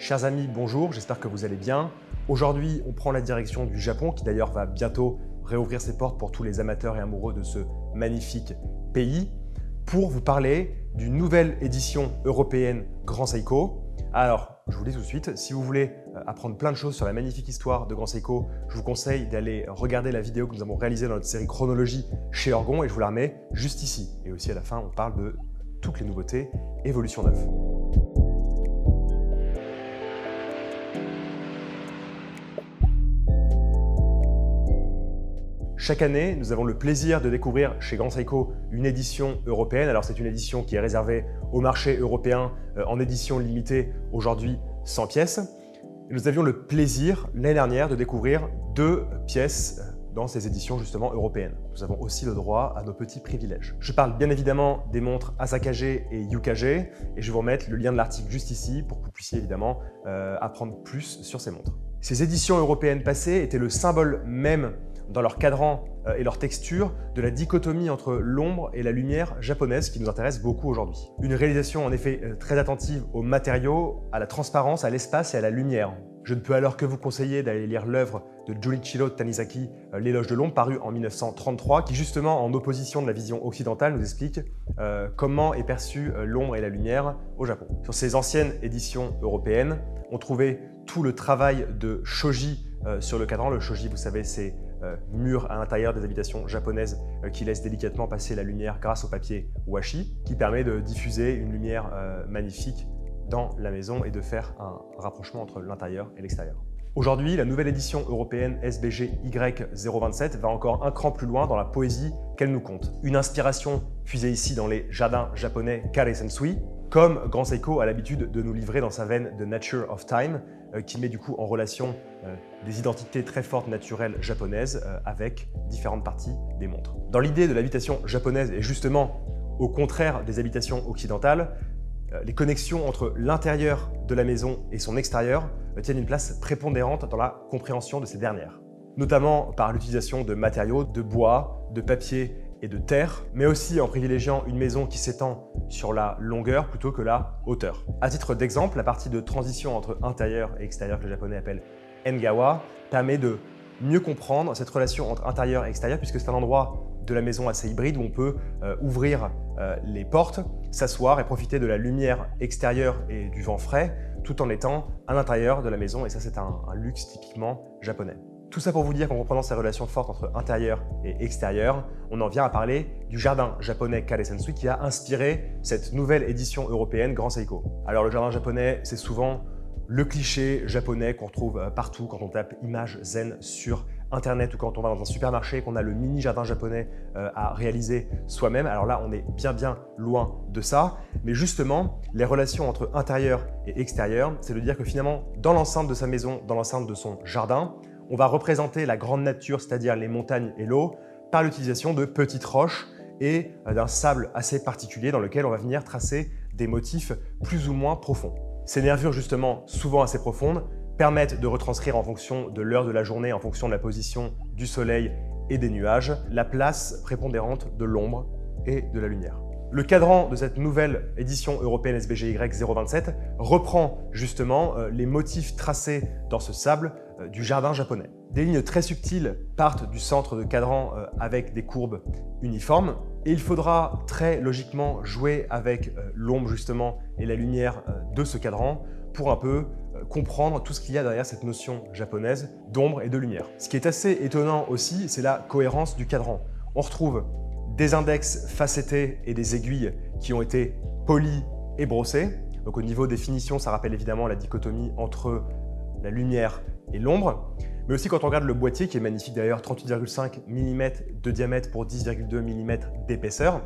Chers amis, bonjour, j'espère que vous allez bien. Aujourd'hui, on prend la direction du Japon, qui d'ailleurs va bientôt réouvrir ses portes pour tous les amateurs et amoureux de ce magnifique pays, pour vous parler d'une nouvelle édition européenne Grand Seiko. Alors, je vous le dis tout de suite, si vous voulez apprendre plein de choses sur la magnifique histoire de Grand Seiko, je vous conseille d'aller regarder la vidéo que nous avons réalisée dans notre série Chronologie chez Orgon, et je vous la remets juste ici. Et aussi à la fin, on parle de toutes les nouveautés Évolution 9. Chaque année, nous avons le plaisir de découvrir chez Grand Seiko une édition européenne. Alors c'est une édition qui est réservée au marché européen en édition limitée, aujourd'hui 100 pièces. Et nous avions le plaisir l'année dernière de découvrir 2 pièces dans ces éditions justement européennes. Nous avons aussi le droit à nos petits privilèges. Je parle bien évidemment des montres Asakage et Yukage et je vais vous remettre le lien de l'article juste ici pour que vous puissiez évidemment apprendre plus sur ces montres. Ces éditions européennes passées étaient le symbole même dans leur cadran et leur texture de la dichotomie entre l'ombre et la lumière japonaise qui nous intéresse beaucoup aujourd'hui. Une réalisation en effet très attentive aux matériaux, à la transparence, à l'espace et à la lumière. Je ne peux alors que vous conseiller d'aller lire l'œuvre de Junichiro Tanizaki, L'éloge de l'ombre, paru en 1933, qui justement, en opposition de la vision occidentale, nous explique comment est perçue l'ombre et la lumière au Japon. Sur ces anciennes éditions européennes, on trouvait tout le travail de shoji sur le cadran. Le shoji, vous savez, c'est mur à l'intérieur des habitations japonaises qui laisse délicatement passer la lumière grâce au papier washi, qui permet de diffuser une lumière magnifique dans la maison et de faire un rapprochement entre l'intérieur et l'extérieur. Aujourd'hui, la nouvelle édition européenne SBG Y027 va encore un cran plus loin dans la poésie qu'elle nous conte. Une inspiration puisée ici dans les jardins japonais Kare Sensui, comme Grand Seiko a l'habitude de nous livrer dans sa veine de Nature of Time, qui met du coup en relation des identités très fortes naturelles japonaises avec différentes parties des montres. Dans l'idée de l'habitation japonaise et justement au contraire des habitations occidentales, les connexions entre l'intérieur de la maison et son extérieur tiennent une place prépondérante dans la compréhension de ces dernières, notamment par l'utilisation de matériaux, de bois, de papier et de terre, mais aussi en privilégiant une maison qui s'étend sur la longueur plutôt que la hauteur. À titre d'exemple, la partie de transition entre intérieur et extérieur que les Japonais appellent Engawa permet de mieux comprendre cette relation entre intérieur et extérieur, puisque c'est un endroit de la maison assez hybride où on peut ouvrir les portes, s'asseoir et profiter de la lumière extérieure et du vent frais, tout en étant à l'intérieur de la maison, et ça c'est un luxe typiquement japonais. Tout ça pour vous dire qu'en comprenant ces relations fortes entre intérieur et extérieur, on en vient à parler du jardin japonais Kare Sensui qui a inspiré cette nouvelle édition européenne Grand Seiko. Alors le jardin japonais, c'est souvent le cliché japonais qu'on retrouve partout quand on tape images zen sur Internet ou quand on va dans un supermarché, qu'on a le mini jardin japonais à réaliser soi-même. Alors là, on est bien loin de ça. Mais justement, les relations entre intérieur et extérieur, c'est de dire que finalement, dans l'enceinte de sa maison, dans l'enceinte de son jardin, on va représenter la grande nature, c'est-à-dire les montagnes et l'eau, par l'utilisation de petites roches et d'un sable assez particulier dans lequel on va venir tracer des motifs plus ou moins profonds. Ces nervures, justement, souvent assez profondes, permettent de retranscrire en fonction de l'heure de la journée, en fonction de la position du soleil et des nuages, la place prépondérante de l'ombre et de la lumière. Le cadran de cette nouvelle édition européenne SBG Y027 reprend justement les motifs tracés dans ce sable du jardin japonais. Des lignes très subtiles partent du centre de cadran avec des courbes uniformes et il faudra très logiquement jouer avec l'ombre justement et la lumière de ce cadran pour un peu comprendre tout ce qu'il y a derrière cette notion japonaise d'ombre et de lumière. Ce qui est assez étonnant aussi, c'est la cohérence du cadran. On retrouve des index facettés et des aiguilles qui ont été polies et brossées. Donc au niveau des finitions, ça rappelle évidemment la dichotomie entre la lumière et l'ombre. Mais aussi quand on regarde le boîtier, qui est magnifique d'ailleurs, 38,5 mm de diamètre pour 10,2 mm d'épaisseur,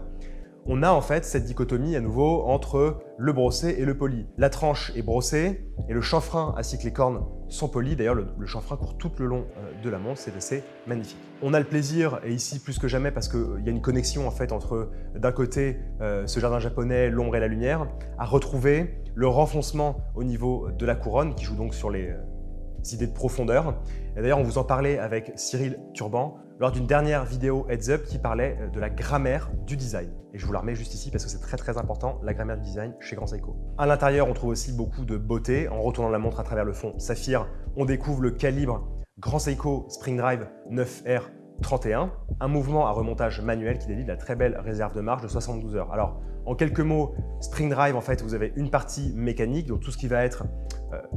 on a en fait cette dichotomie à nouveau entre le brossé et le poli. La tranche est brossée et le chanfrein ainsi que les cornes sont polies. D'ailleurs, le chanfrein court tout le long de la montre, c'est assez magnifique. On a le plaisir, et ici plus que jamais parce qu'il y a une connexion en fait entre d'un côté ce jardin japonais, l'ombre et la lumière, à retrouver le renfoncement au niveau de la couronne qui joue donc sur les idées de profondeur. Et d'ailleurs, on vous en parlait avec Cyril Turban lors d'une dernière vidéo Heads Up qui parlait de la grammaire du design. Et je vous la remets juste ici parce que c'est très important, la grammaire du design chez Grand Seiko. À l'intérieur, on trouve aussi beaucoup de beauté. En retournant la montre à travers le fond saphir, on découvre le calibre Grand Seiko Spring Drive 9R31, un mouvement à remontage manuel qui délivre la très belle réserve de marche de 72 heures. Alors, en quelques mots, Spring Drive, en fait, vous avez une partie mécanique, donc tout ce qui va être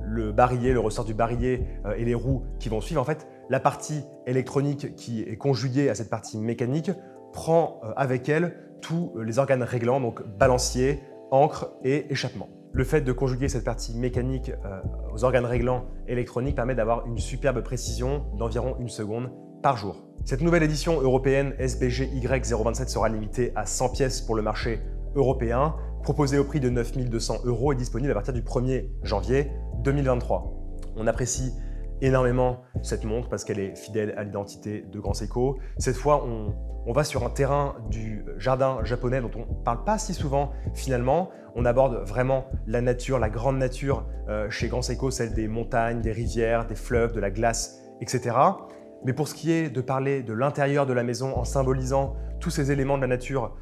le barillet, le ressort du barillet et les roues qui vont suivre. En fait, la partie électronique qui est conjuguée à cette partie mécanique prend avec elle tous les organes réglants, donc balancier, ancre et échappement. Le fait de conjuguer cette partie mécanique aux organes réglants électroniques permet d'avoir une superbe précision d'environ 1 seconde par jour. Cette nouvelle édition européenne SBG Y027 sera limitée à 100 pièces pour le marché européen, proposée au prix de 9 200 € et disponible à partir du 1er janvier 2023. On apprécie énormément cette montre parce qu'elle est fidèle à l'identité de Grand Seiko. Cette fois, on va sur un terrain du jardin japonais dont on ne parle pas si souvent finalement. On aborde vraiment la nature, la grande nature chez Grand Seiko, celle des montagnes, des rivières, des fleuves, de la glace, etc. Mais pour ce qui est de parler de l'intérieur de la maison en symbolisant tous ces éléments de la nature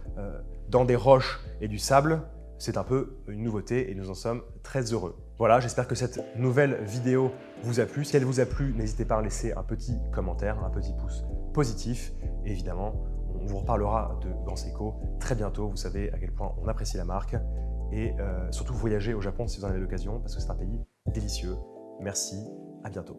dans des roches et du sable, c'est un peu une nouveauté et nous en sommes très heureux. Voilà, j'espère que cette nouvelle vidéo vous a plu. Si elle vous a plu, n'hésitez pas à laisser un petit commentaire, un petit pouce positif. Et évidemment, on vous reparlera de Grand Seiko très bientôt. Vous savez à quel point on apprécie la marque. Et surtout, voyagez au Japon si vous en avez l'occasion parce que c'est un pays délicieux. Merci, à bientôt.